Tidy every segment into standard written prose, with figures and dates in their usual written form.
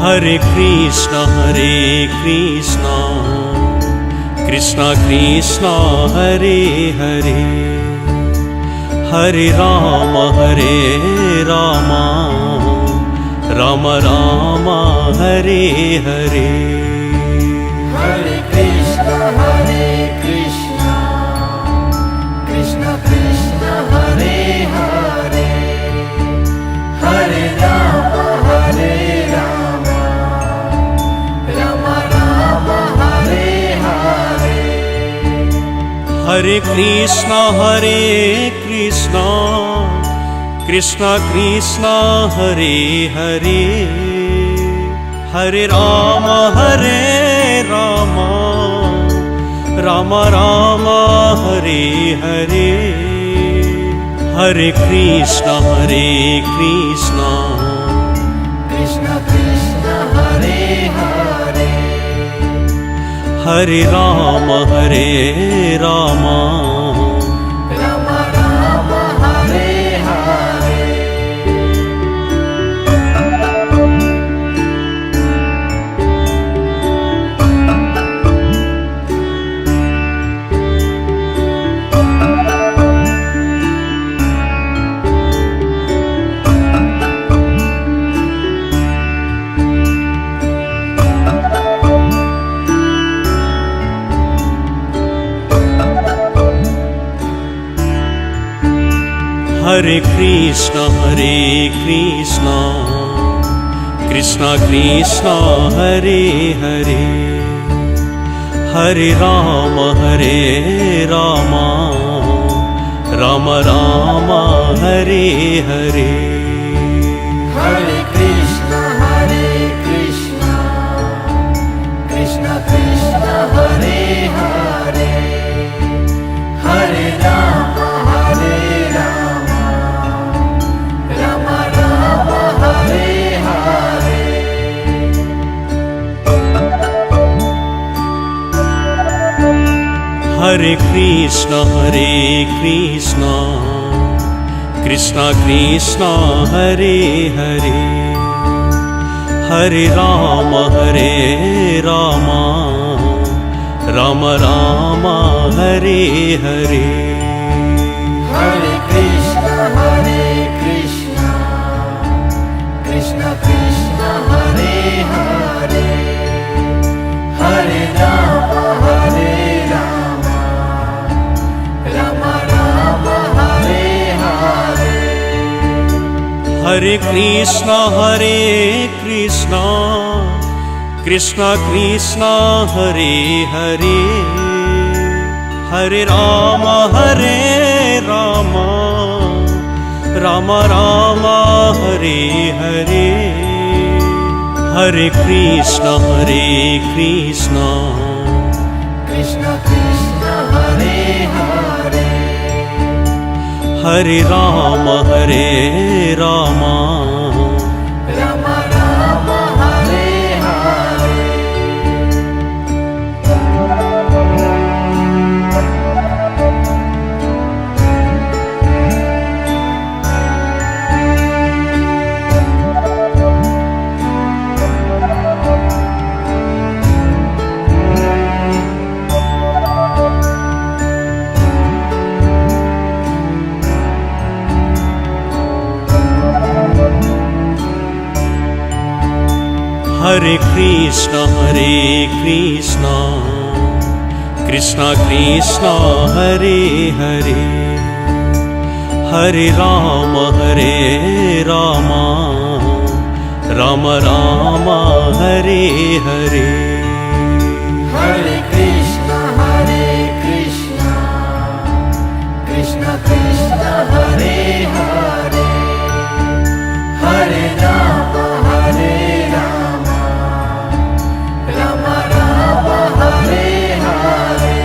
Hare Krishna, Krishna Krishna, Hare Hare, Hare Rama, Rama Rama, Hare Hare. Hare Krishna, Krishna Krishna, Hare Hare, Hare Rama, Rama Rama, Hare Hare. Hare Krishna, Krishna Krishna, Hare Hare, Hare Rama, Rama Rama, Hare Hare. Hare Krishna, Krishna Krishna, Hare Hare, Hare Rama, Rama Rama Rama, Hare Hare. Hare Krishna, Krishna Krishna, Hare Hare, Hare Rama, Rama Rama, Hare Hare. Hare Krishna, Krishna Krishna, Hare Hare, Hare Rama, Rama Rama, Hare Hare. Hare Krishna, Krishna Krishna, Hare Hare, Hare Rama, Rama Rama, Hare Hare. Hare Krishna, Krishna Krishna, Hare Hare, Hare Rama, Rama Rama, Hare Hare. Hare Krishna, Krishna Krishna, Hare Hare, Hare Rama, Rama Rama, Hare Hare. Hare Krishna, Krishna Krishna, Hare Hare, Hare Rama, Rama Rama Rama, Hare Hare. Hare Krishna, Krishna Krishna, Hare Hare, Hare Rama, Rama Rama, Hare Hare. Hare Krishna, Krishna Krishna, Hare Hare, Hare Rama, Rama Rama, Hare Hare.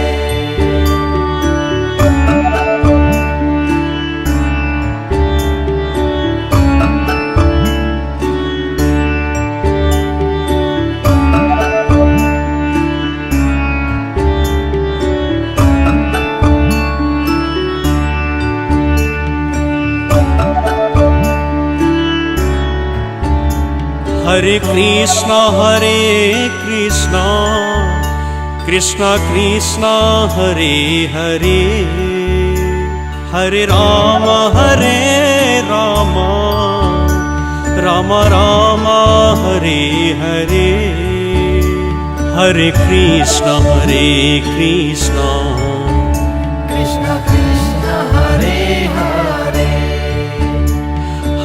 Hare Krishna Krishna Krishna Hare Hare, Hare Rama Rama Rama Hare Hare, Hare Krishna Krishna Krishna Hare Hare,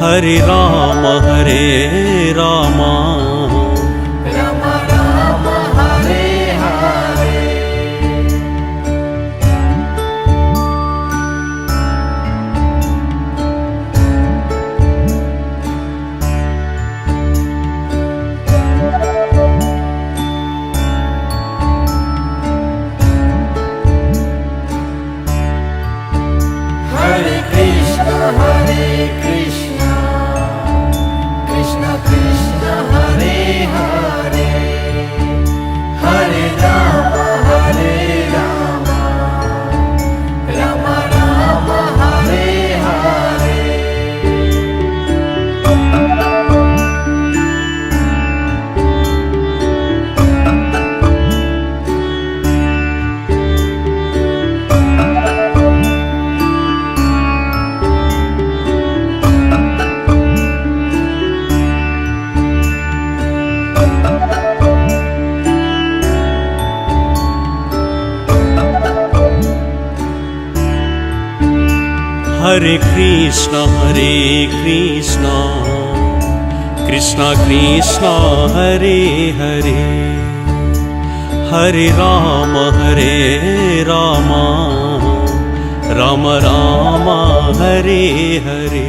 Hare Rama Rama Rama Hare Hare. Hare Krishna Krishna Krishna Hare Hare, Hare Rama Rama Rama Hare Hare. Hare Krishna Krishna Krishna Hare Hare, Hare Rama Rama Rama Rama Hare Hare,